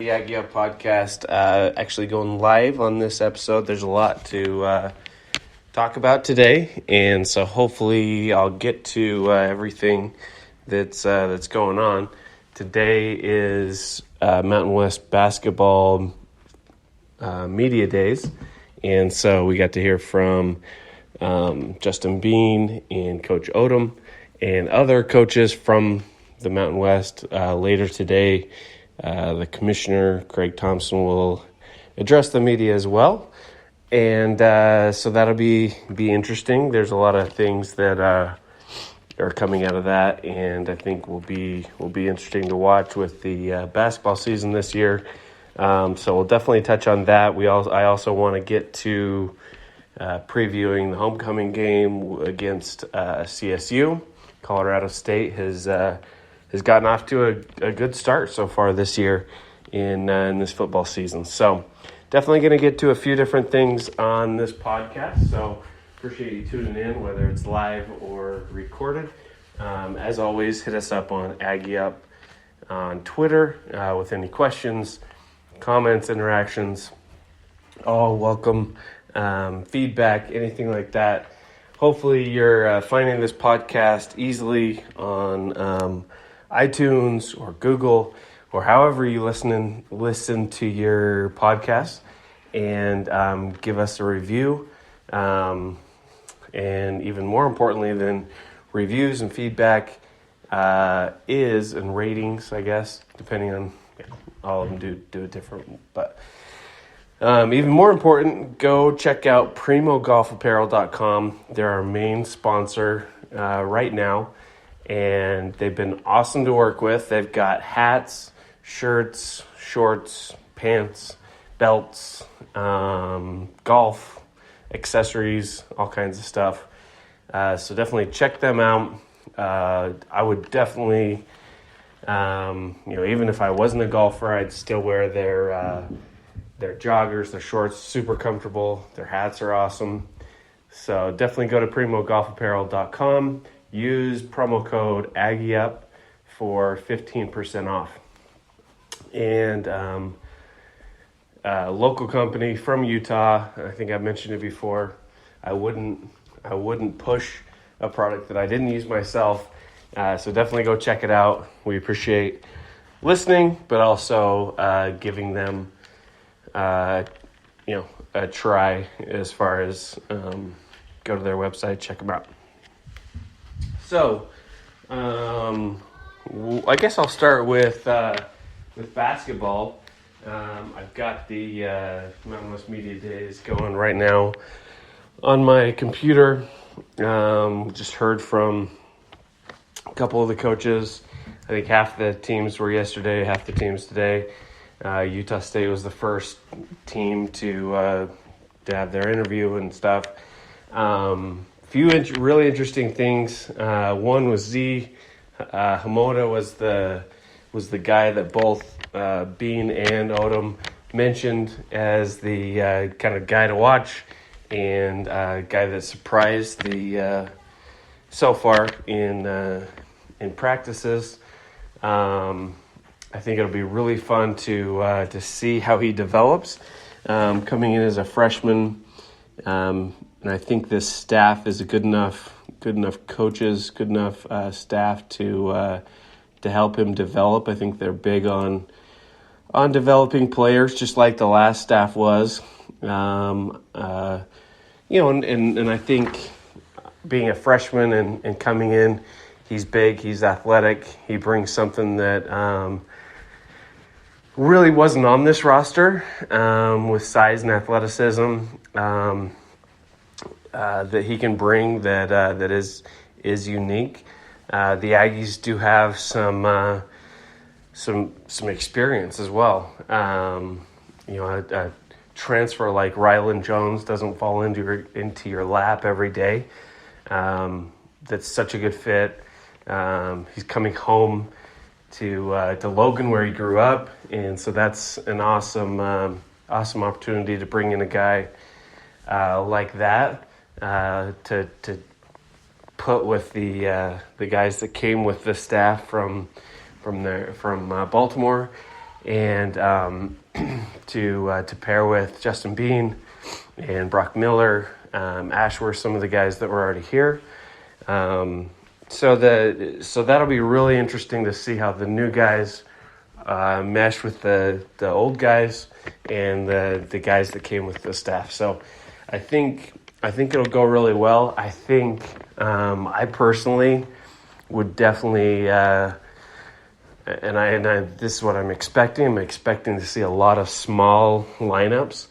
The Aggie Up podcast actually going live on this episode. There's a lot to talk about today, and so hopefully I'll get to everything that's going on. Today is Mountain West basketball media days, and so we got to hear from Justin Bean and Coach Odom and other coaches from the Mountain West later today. The commissioner, Craig Thompson, will address the media as well. And so that'll be interesting. There's a lot of things that are coming out of that, and I think will be interesting to watch with the basketball season this year. So we'll definitely touch on that. I also want to get to previewing the homecoming game against CSU. Colorado State has gotten off to a good start so far this year in this football season. So definitely going to get to a few different things on this podcast. So appreciate you tuning in, whether it's live or recorded. As always, hit us up on Aggie Up on Twitter with any questions, comments, interactions. All welcome. Feedback, anything like that. Hopefully you're finding this podcast easily on iTunes or Google or however you listen to your podcast, and give us a review. And even more importantly than reviews and feedback and ratings, I guess, depending on all of them do it different. But even more important, go check out primogolfapparel.com. They're our main sponsor right now. And they've been awesome to work with. They've got hats, shirts, shorts, pants, belts, golf, accessories, all kinds of stuff. So definitely check them out. I would definitely, even if I wasn't a golfer, I'd still wear their joggers, their shorts, super comfortable. Their hats are awesome. So definitely go to primogolfapparel.com. Use promo code AggieUp for 15% off. And local company from Utah. I think I mentioned it before. I wouldn't push a product that I didn't use myself. So definitely go check it out. We appreciate listening, but also giving them a try as far as go to their website, check them out. So, I guess I'll start with basketball. I've got the Mountain West Media Days going right now on my computer. Just heard from a couple of the coaches. I think half the teams were yesterday, half the teams today. Utah State was the first team to have their interview and stuff. Few really interesting things. One was Z Hamoda was the guy that both Bean and Odom mentioned as the kind of guy to watch and guy that surprised the so far in practices. I think it'll be really fun to see how he develops coming in as a freshman. And I think this staff is a good enough coaches, good enough staff to help him develop. I think they're big on developing players, just like the last staff was. And I think being a freshman and coming in, he's big, he's athletic, he brings something that really wasn't on this roster with size and athleticism. That he can bring that is unique. The Aggies do have some experience as well. A transfer like Rylan Jones doesn't fall into your lap every day. That's such a good fit. He's coming home to Logan where he grew up, and so that's an awesome opportunity to bring in a guy like that. To put with the guys that came with the staff from Baltimore, and to pair with Justin Bean and Brock Miller. Ash were some of the guys that were already here. So that'll be really interesting to see how the new guys mesh with the old guys and the guys that came with the staff. So I think it'll go really well. I think I personally would definitely, and I this is what I'm expecting. I'm expecting to see a lot of small lineups.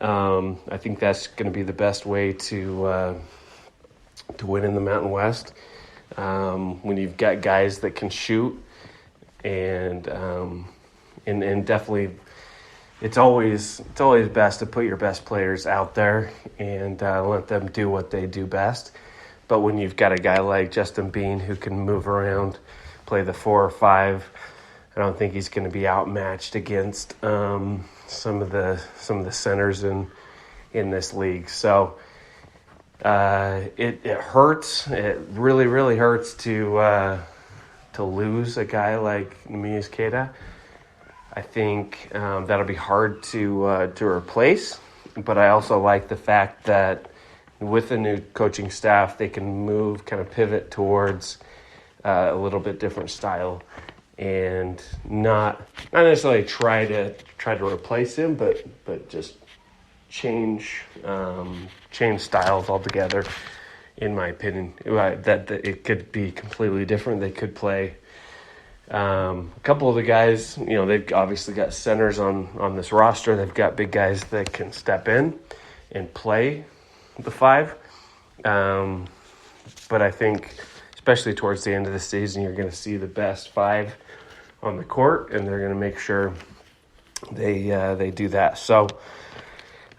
I think that's going to be the best way to win in the Mountain West. When you've got guys that can shoot, and definitely, it's always best to put your best players out there and let them do what they do best. But when you've got a guy like Justin Bean who can move around, play the 4 or 5, I don't think he's going to be outmatched against some of the centers in this league. So it hurts. It really, really hurts to lose a guy like Nemias Queta. I think that'll be hard to replace. But I also like the fact that with the new coaching staff, they can kind of pivot towards a little bit different style, and not necessarily try to replace him, but just change styles altogether. In my opinion, that it could be completely different. They could play a couple of the guys. They've obviously got centers on this roster. They've got big guys that can step in and play the 5. But I think, especially towards the end of the season, you're going to see the best 5 on the court, and they're going to make sure they do that. So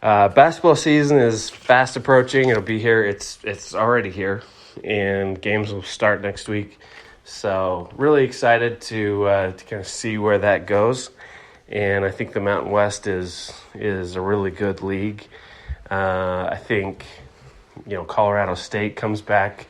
basketball season is fast approaching. It'll be here. It's already here, and games will start next week. So really excited to kind of see where that goes. And I think the Mountain West is a really good league. I think Colorado State comes back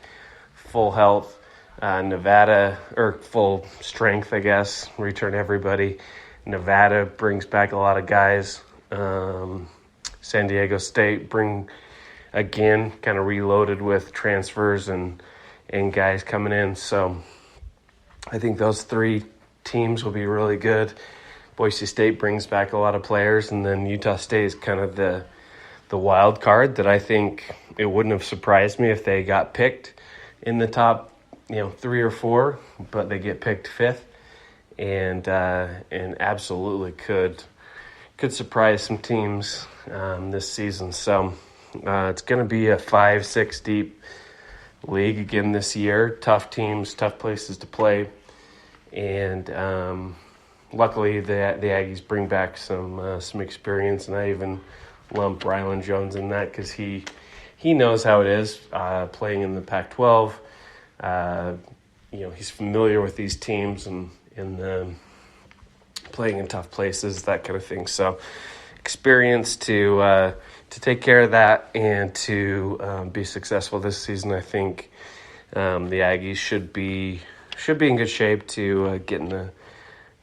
full health. Nevada, or full strength, I guess, return everybody. Nevada brings back a lot of guys. San Diego State kind of reloaded with transfers and guys coming in. So I think those 3 teams will be really good. Boise State brings back a lot of players, and then Utah State is kind of the wild card that I think it wouldn't have surprised me if they got picked in the top 3 or 4, but they get picked 5th, and absolutely could surprise some teams this season. So it's going to be a 5-6 deep league again this year. Tough teams, tough places to play, and luckily the Aggies bring back some experience, and I even lump Rylan Jones in that because he knows how it is playing in the Pac-12. He's familiar with these teams and playing in tough places, that kind of thing. So experience to take care of that and to be successful this season. I think the Aggies should be in good shape to get in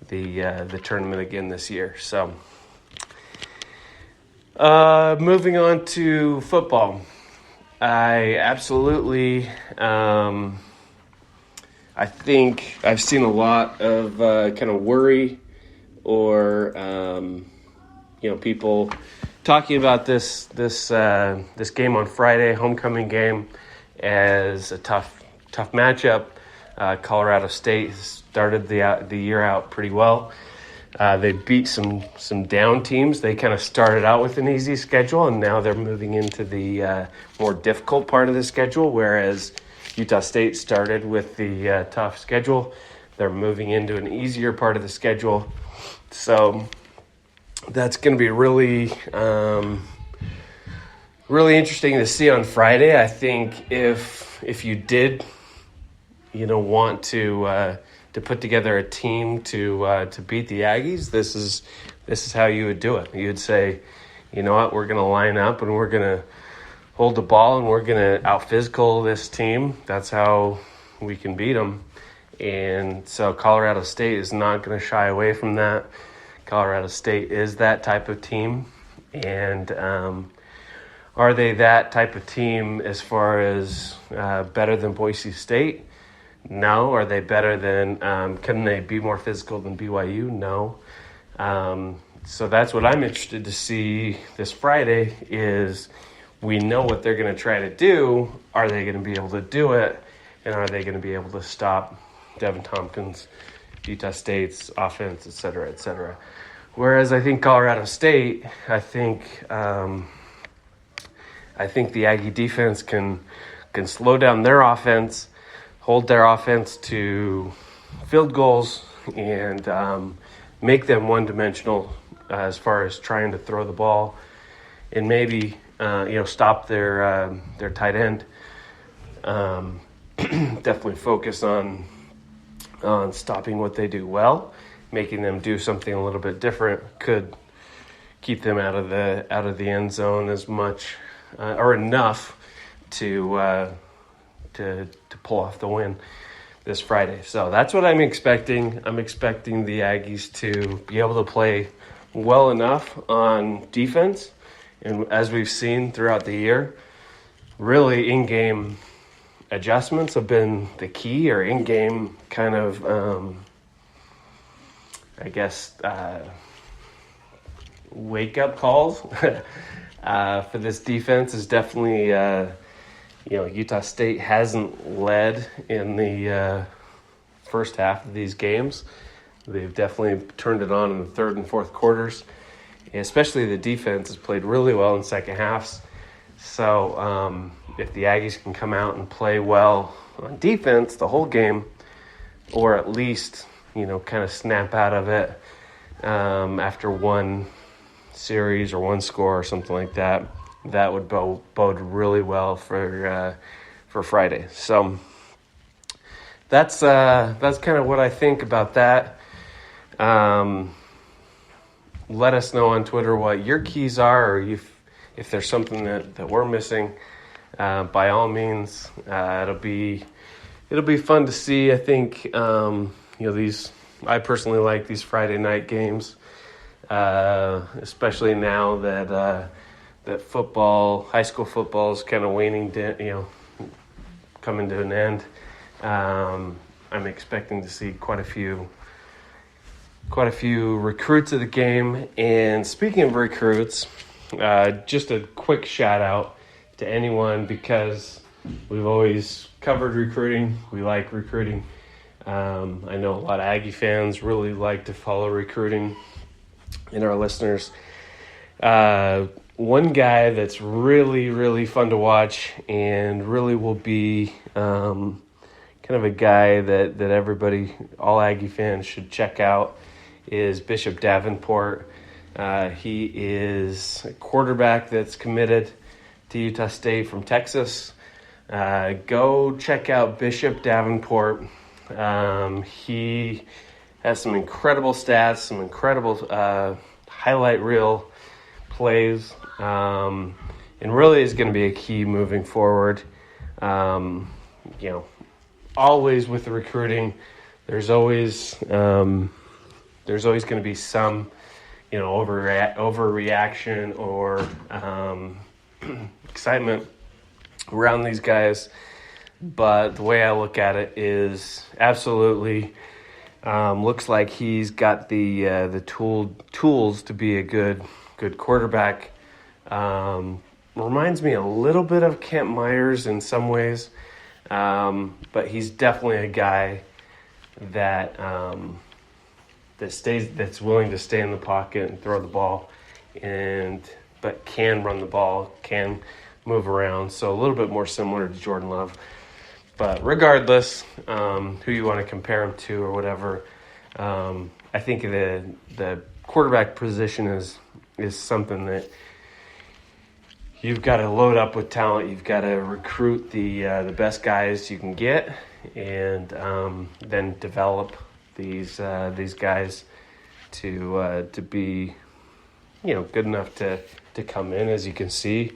the tournament again this year. So moving on to football. I absolutely, I think I've seen a lot of kind of worry or, people talking about this game on Friday, homecoming game, as a tough matchup. Colorado State started the year out pretty well. They beat some down teams. They kind of started out with an easy schedule, and now they're moving into the more difficult part of the schedule, whereas Utah State started with the tough schedule. They're moving into an easier part of the schedule. So that's going to be really interesting to see on Friday. I think if you did, want to put together a team to beat the Aggies, this is how you would do it. You'd say, you know what, we're going to line up and we're going to hold the ball and we're going to out-physical this team. That's how we can beat them. And so Colorado State is not going to shy away from that. Colorado State is that type of team. And are they that type of team as far as better than Boise State? No. Are they better than, can they be more physical than BYU? No. So that's what I'm interested to see this Friday is we know what they're going to try to do. Are they going to be able to do it? And are they going to be able to stop Devin Tompkins, Utah State's offense, et cetera, et cetera? Whereas I think Colorado State, I think the Aggie defense can slow down their offense, hold their offense to field goals, and make them one-dimensional as far as trying to throw the ball, and maybe stop their tight end. Definitely focus on stopping what they do well, making them do something a little bit different could keep them out of the end zone as much or enough to pull off the win this Friday. So that's what I'm expecting. I'm expecting the Aggies to be able to play well enough on defense, and as we've seen throughout the year, really in-game adjustments have been the key, or in-game kind of, wake-up calls for this defense is definitely, Utah State hasn't led in the first half of these games. They've definitely turned it on in the third and fourth quarters. Especially the defense has played really well in second halves. So if the Aggies can come out and play well on defense the whole game, or at least, kind of snap out of it after one series or one score or something like that, that would bode really well for Friday. So that's kind of what I think about that. Let us know on Twitter what your keys are, or if there's something that we're missing. By all means, it'll be fun to see. I think I personally like these Friday night games, especially now that high school football is kind of waning down, coming to an end. I'm expecting to see quite a few recruits of the game. And speaking of recruits, just a quick shout out to anyone, because we've always covered recruiting. We like recruiting. I know a lot of Aggie fans really like to follow recruiting in our listeners. One guy that's really, really fun to watch and really will be kind of a guy that everybody, all Aggie fans, should check out is Bishop Davenport. He is a quarterback that's committed to Utah State from Texas. Go check out Bishop Davenport. He has some incredible stats, some incredible highlight reel plays, and really is going to be a key moving forward. Always with the recruiting, there's always going to be some, overreaction or excitement around these guys. But the way I look at it is absolutely looks like he's got the tools to be a good quarterback. Reminds me a little bit of Kent Myers in some ways, but he's definitely a guy that that's willing to stay in the pocket and throw the ball, but can run the ball, can move around. So a little bit more similar to Jordan Love. But regardless, who you want to compare him to or whatever, I think the quarterback position is something that you've got to load up with talent. You've got to recruit the best guys you can get, and then develop these guys to be good enough to come in. As you can see,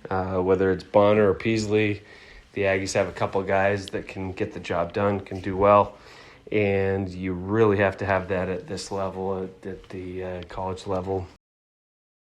whether it's Bonner or Peasley, the Aggies have a couple guys that can get the job done, can do well, and you really have to have that at this level, at the college level.